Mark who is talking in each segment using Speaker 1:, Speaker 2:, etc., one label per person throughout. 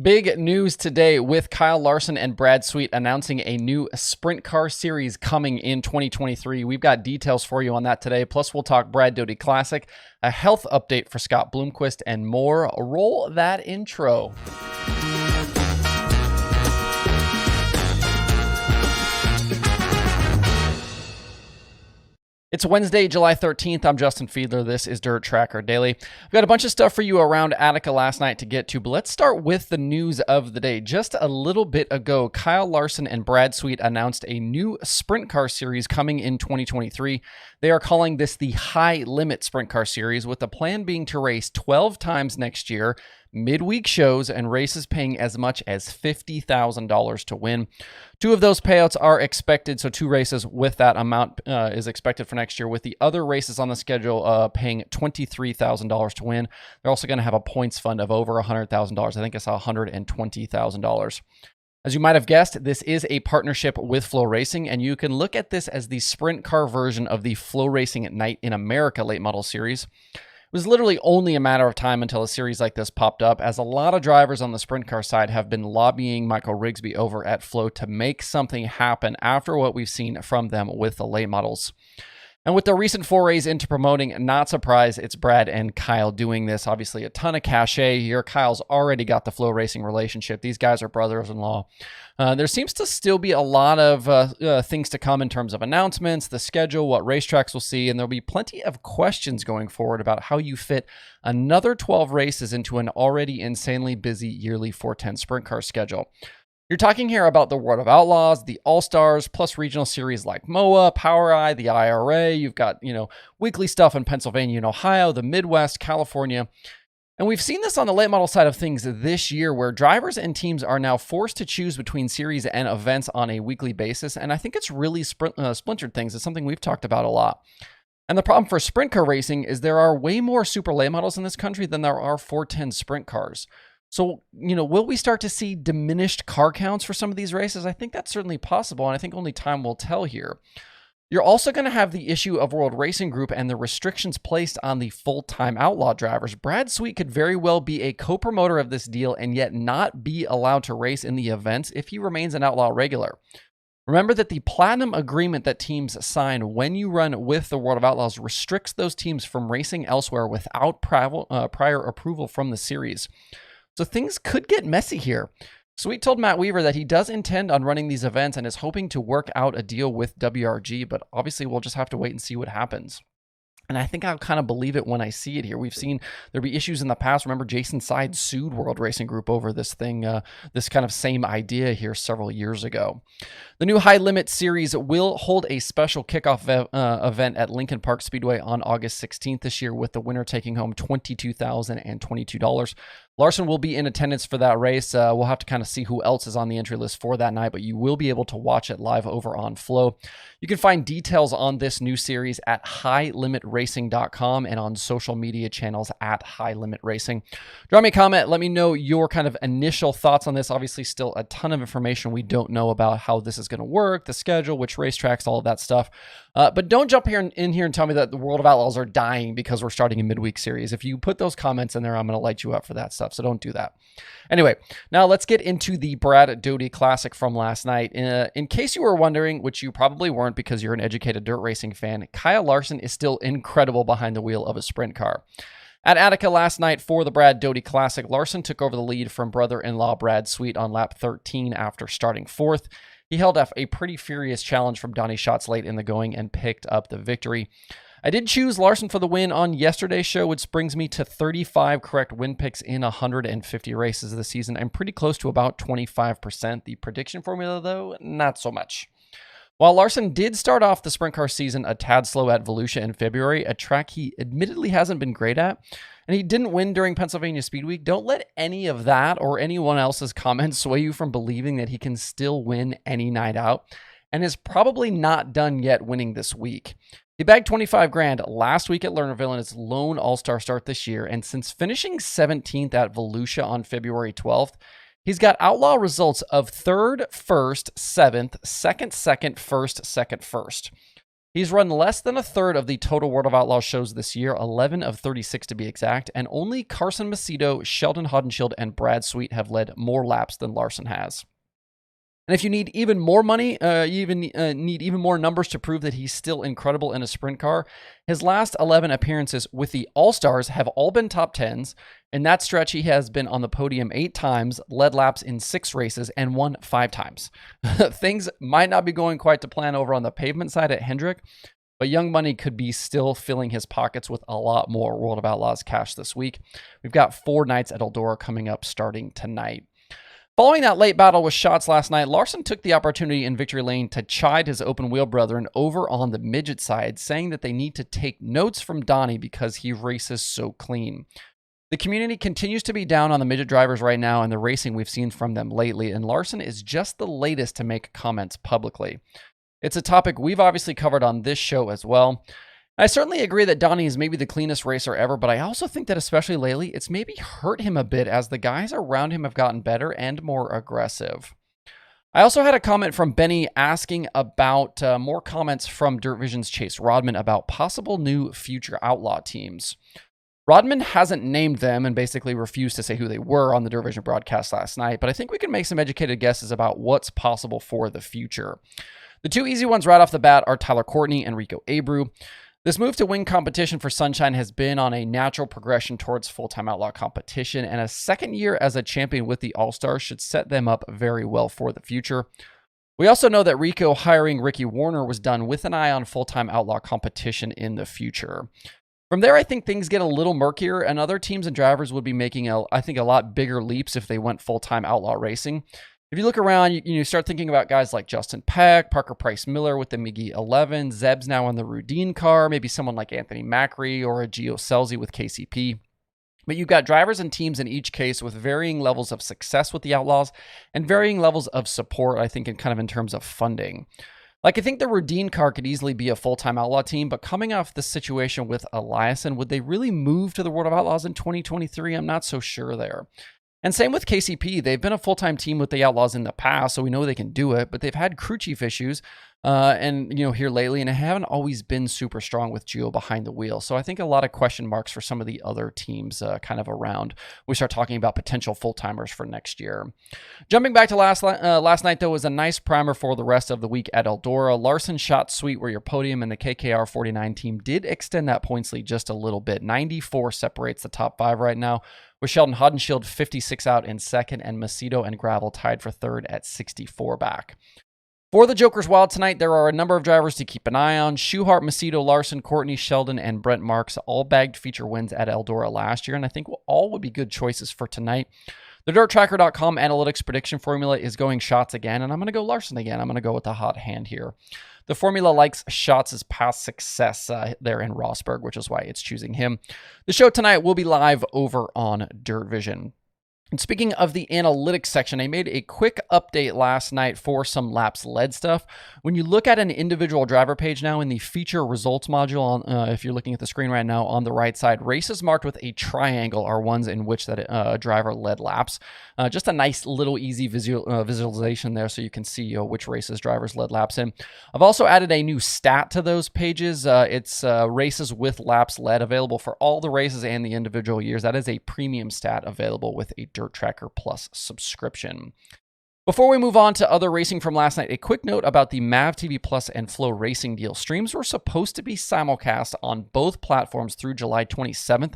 Speaker 1: Big news today with Kyle Larson and Brad Sweet announcing a new sprint car series coming in 2023. We've got details for you on that today. Plus, we'll talk Brad Doty Classic, a health update for Scott Bloomquist, and more. Roll that intro. It's Wednesday, July 13th. I'm Justin Fiedler. This is Dirt Tracker Daily. We've got a bunch of stuff for you around Attica last night to get to, but let's start with the news of the day. Just a little bit ago, Kyle Larson and Brad Sweet announced a new sprint car series coming in 2023. They are calling this the High Limit Sprint Car Series, with the plan being to race 12 times next year, midweek shows, and races paying as much as $50,000 to win. Two of those payouts are expected, so two races with that amount is expected for next year, with the other races on the schedule paying $23,000 to win. They're also going to have a points fund of over $100,000. I think it's $120,000. As you might have guessed, this is a partnership with FloRacing, and you can look at this as the sprint car version of the FloRacing Night in America late model series. It was literally only a matter of time until a series like this popped up, as a lot of drivers on the sprint car side have been lobbying Michael Rigsby over at Flo to make something happen after what we've seen from them with the late models. And with the recent forays into promoting, not surprised it's Brad and Kyle doing this. Obviously, a ton of cachet here. Kyle's already got the FloRacing relationship. These guys are brothers-in-law. There seems to still be a lot of things to come in terms of announcements, the schedule, what racetracks we'll see, and there'll be plenty of questions going forward about how you fit another 12 races into an already insanely busy yearly 410 sprint car schedule. You're talking here about the World of Outlaws, the All-Stars, plus regional series like MOA, Power Eye, the IRA. You've got, weekly stuff in Pennsylvania and Ohio, the Midwest, California. And we've seen this on the late model side of things this year, where drivers and teams are now forced to choose between series and events on a weekly basis. And I think it's really splintered things. It's something we've talked about a lot. And the problem for sprint car racing is there are way more super late models in this country than there are 410 sprint cars. So, will we start to see diminished car counts for some of these races? I think that's certainly possible, and I think only time will tell here. You're also going to have the issue of World Racing Group and the restrictions placed on the full-time outlaw drivers. Brad Sweet could very well be a co-promoter of this deal and yet not be allowed to race in the events if he remains an outlaw regular. Remember that the platinum agreement that teams sign when you run with the World of Outlaws restricts those teams from racing elsewhere without prior approval from the series. So things could get messy here. Sweet told Matt Weaver that he does intend on running these events and is hoping to work out a deal with WRG, but obviously we'll just have to wait and see what happens. And I think I'll kind of believe it when I see it here. We've seen there be issues in the past. Remember, Jason Side sued World Racing Group over this thing, this kind of same idea here several years ago. The new High Limit Series will hold a special kickoff event at Lincoln Park Speedway on August 16th this year, with the winner taking home $22,022. Larson will be in attendance for that race. We'll have to kind of see who else is on the entry list for that night, but you will be able to watch it live over on Flo. You can find details on this new series at highlimitracing.com and on social media channels at High Limit Racing. Drop me a comment. Let me know your kind of initial thoughts on this. Obviously, still a ton of information we don't know about how this is going to work, the schedule, which racetracks, all of that stuff. But don't jump in here and tell me that the World of Outlaws are dying because we're starting a midweek series. If you put those comments in there, I'm going to light you up for that stuff. So don't do that. Anyway, now let's get into the Brad Doty Classic from last night. In case you were wondering, which you probably weren't because you're an educated dirt racing fan, Kyle Larson is still incredible behind the wheel of a sprint car. At Attica last night for the Brad Doty Classic, Larson took over the lead from brother-in-law Brad Sweet on lap 13 after starting fourth. He held off a pretty furious challenge from Donnie Schatz late in the going and picked up the victory. I did choose Larson for the win on yesterday's show, which brings me to 35 correct win picks in 150 races this season. I'm pretty close to about 25%. The prediction formula, though, not so much. While Larson did start off the sprint car season a tad slow at Volusia in February, a track he admittedly hasn't been great at, and he didn't win during Pennsylvania Speed Week, don't let any of that or anyone else's comments sway you from believing that he can still win any night out, and is probably not done yet winning this week. He bagged $25,000 last week at Lernerville in his lone All-Star start this year, and since finishing 17th at Volusia on February 12th, he's got outlaw results of third, first, seventh, second, second, first, second, first. He's run less than a third of the total World of Outlaws shows this year, 11 of 36 to be exact, and only Carson Macedo, Sheldon Haudenschild, and Brad Sweet have led more laps than Larson has. And if you need even more money, need even more numbers to prove that he's still incredible in a sprint car, his last 11 appearances with the All-Stars have all been top 10s. In that stretch, he has been on the podium 8 times, led laps in 6 races, and won 5 times. Things might not be going quite to plan over on the pavement side at Hendrick, but Young Money could be still filling his pockets with a lot more World of Outlaws cash this week. We've got 4 nights at Eldora coming up starting tonight. Following that late battle with Schatz last night, Larson took the opportunity in victory lane to chide his open wheel brethren over on the midget side, saying that they need to take notes from Donnie because he races so clean. The community continues to be down on the midget drivers right now and the racing we've seen from them lately, and Larson is just the latest to make comments publicly. It's a topic we've obviously covered on this show as well. I certainly agree that Donnie is maybe the cleanest racer ever, but I also think that especially lately, it's maybe hurt him a bit as the guys around him have gotten better and more aggressive. I also had a comment from Benny asking about more comments from Dirt Vision's Chase Rodman about possible new future Outlaw teams. Rodman hasn't named them and basically refused to say who they were on the Dirt Vision broadcast last night, but I think we can make some educated guesses about what's possible for the future. The 2 easy ones right off the bat are Tyler Courtney and Rico Abreu. This move to win competition for Sunshine has been on a natural progression towards full-time outlaw competition, and a second year as a champion with the All-Stars should set them up very well for the future. We also know that Rico hiring Ricky Warner was done with an eye on full-time outlaw competition in the future. From there, I think things get a little murkier, and other teams and drivers would be making, a lot bigger leaps if they went full-time outlaw racing. If you look around, you start thinking about guys like Justin Peck, Parker Price Miller with the McGee 11, Zeb's now on the Rudine car, maybe someone like Anthony Macri or a Gio Scelzi with KCP. But you've got drivers and teams in each case with varying levels of success with the Outlaws and varying levels of support, I think, in terms of funding. Like, I think the Rudine car could easily be a full-time Outlaw team, but coming off the situation with Eliason, would they really move to the World of Outlaws in 2023? I'm not so sure there. And same with KCP. They've been a full-time team with the Outlaws in the past, so we know they can do it, but they've had crew chief issues here lately, and they haven't always been super strong with Gio behind the wheel. So I think a lot of question marks for some of the other teams around. We start talking about potential full-timers for next year. Jumping back to last night, though, was a nice primer for the rest of the week at Eldora. Larson, Schatz, Sweet were your podium, and the KKR 49 team did extend that points lead just a little bit. 94 separates the top 5 right now, with Sheldon Haudenschild 56 out in second, and Macedo and Gravel tied for third at 64 back. For the Joker's Wild tonight, there are a number of drivers to keep an eye on. Schuhart, Macedo, Larson, Courtney, Sheldon, and Brent Marks all bagged feature wins at Eldora last year, and I think all would be good choices for tonight. The DirtTracker.com analytics prediction formula is going Schatz again, and I'm going to go Larson again. I'm going to go with the hot hand here. The formula likes Schatz's past success there in Rosberg, which is why it's choosing him. The show tonight will be live over on Dirt Vision. And speaking of the analytics section, I made a quick update last night for some laps led stuff. When you look at an individual driver page now in the feature results module, if you're looking at the screen right now on the right side, races marked with a triangle are ones in which that driver led laps. Just a nice little easy visualization there so you can see which races drivers led laps in. I've also added a new stat to those pages. It's races with laps led, available for all the races and the individual years. That is a premium stat available with a Dirt Tracker Plus subscription. Before we move on to other racing from last night, a quick note about the MVTV Plus and FloRacing deal. Streams were supposed to be simulcast on both platforms through July 27th,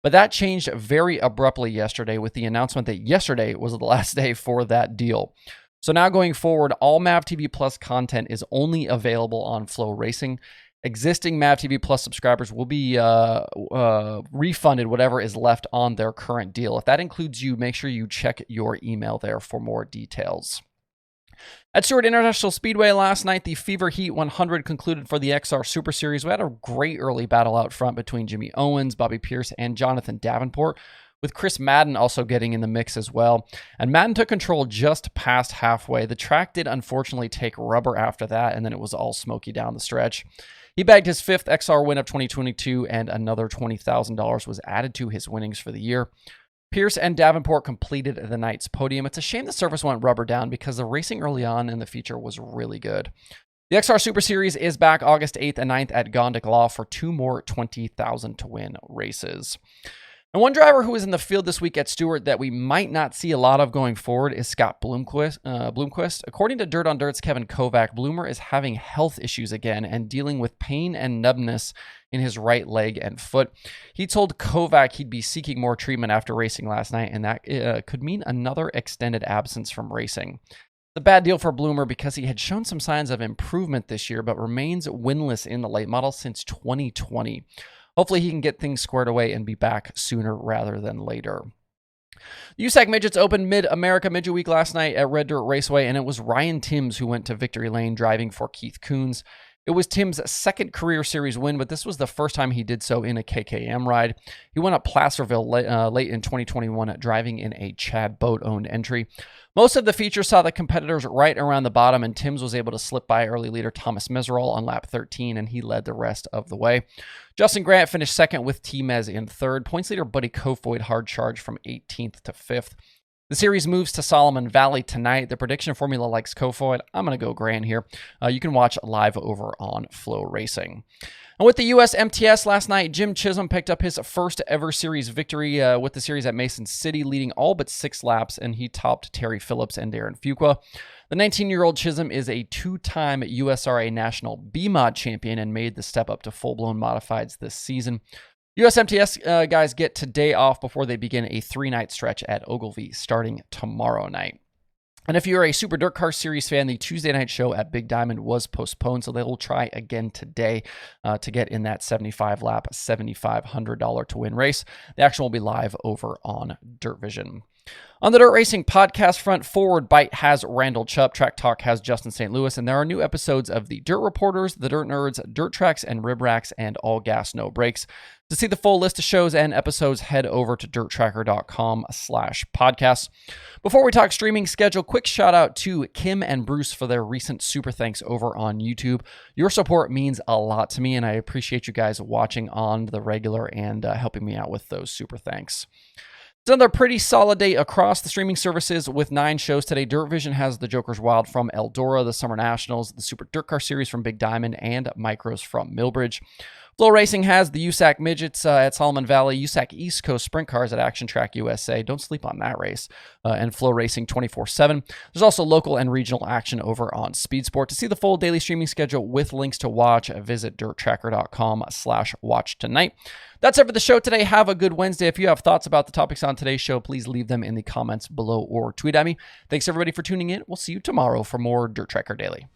Speaker 1: but that changed very abruptly yesterday with the announcement that yesterday was the last day for that deal. So now going forward, all MVTV Plus content is only available on FloRacing. Existing MVTV Plus subscribers will be refunded whatever is left on their current deal. If that includes you, make sure you check your email there for more details. At Stewart International Speedway last night, the Fever Heat 100 concluded for the XR Super Series. We had a great early battle out front between Jimmy Owens, Bobby Pierce, and Jonathan Davenport, with Chris Madden also getting in the mix as well. And Madden took control just past halfway. The track did unfortunately take rubber after that, and then it was all smoky down the stretch. He bagged his 5th XR win of 2022, and another $20,000 was added to his winnings for the year. Pierce and Davenport completed the night's podium. It's a shame the surface went rubber down because the racing early on in the feature was really good. The XR Super Series is back August 8th and 9th at Gondik Law for 2 more 20,000 to win races. And one driver who is in the field this week at Stewart that we might not see a lot of going forward is Scott Bloomquist. According to Dirt on Dirt's Kevin Kovac, Bloomer is having health issues again and dealing with pain and numbness in his right leg and foot. He told Kovac he'd be seeking more treatment after racing last night, and that could mean another extended absence from racing. It's a bad deal for Bloomer because he had shown some signs of improvement this year, but remains winless in the late model since 2020. Hopefully he can get things squared away and be back sooner rather than later. The USAC Midgets opened Mid-America Midget Week last night at Red Dirt Raceway, and it was Ryan Timms who went to victory lane driving for Keith Coons. It was Tim's second career series win, but this was the first time he did so in a KKM ride. He went up Placerville late in 2021 driving in a Chad Boat-owned entry. Most of the feature saw the competitors right around the bottom, and Timms was able to slip by early leader Thomas Meserol on lap 13, and he led the rest of the way. Justin Grant finished second with T-Mez in third. Points leader Buddy Kofoid hard charged from 18th to 5th. The series moves to Solomon Valley tonight. The prediction formula likes Kofoid. I'm going to go Grant here. You can watch live over on FloRacing. And with the US MTS last night, Jim Chisholm picked up his first ever series victory with the series at Mason City, leading all but 6 laps, and he topped Terry Phillips and Darren Fuqua. The 19-year-old Chisholm is a 2-time USRA National B-Mod champion and made the step up to full-blown modifieds this season. USMTS guys get today off before they begin a 3-night stretch at Ogilvie starting tomorrow night. And if you're a Super Dirt Car Series fan, the Tuesday night show at Big Diamond was postponed, so they will try again today to get in that 75-lap, $7,500 to win race. The action will be live over on Dirt Vision. On the Dirt Racing podcast front, Forward Bite has Randall Chubb, Track Talk has Justin St. Louis, and there are new episodes of the Dirt Reporters, the Dirt Nerds, Dirt Tracks, and Rib Racks, and All Gas No Brakes. To see the full list of shows and episodes, head over to dirttracker.com/podcasts. Before we talk streaming schedule, quick shout out to Kim and Bruce for their recent super thanks over on YouTube. Your support means a lot to me, and I appreciate you guys watching on the regular and helping me out with those super thanks. It's another pretty solid day across the streaming services with 9 shows today. Dirt Vision has the Joker's Wild from Eldora, the Summer Nationals, the Super Dirt Car Series from Big Diamond, and Micros from Millbridge. FloRacing has the USAC Midgets at Solomon Valley, USAC East Coast Sprint Cars at Action Track USA. Don't sleep on that race. And FloRacing 24/7. There's also local and regional action over on Speed Sport. To see the full daily streaming schedule with links to watch, visit dirttracker.com/watch tonight. That's it for the show today. Have a good Wednesday. If you have thoughts about the topics on today's show, please leave them in the comments below or tweet at me. Thanks everybody for tuning in. We'll see you tomorrow for more Dirt Tracker Daily.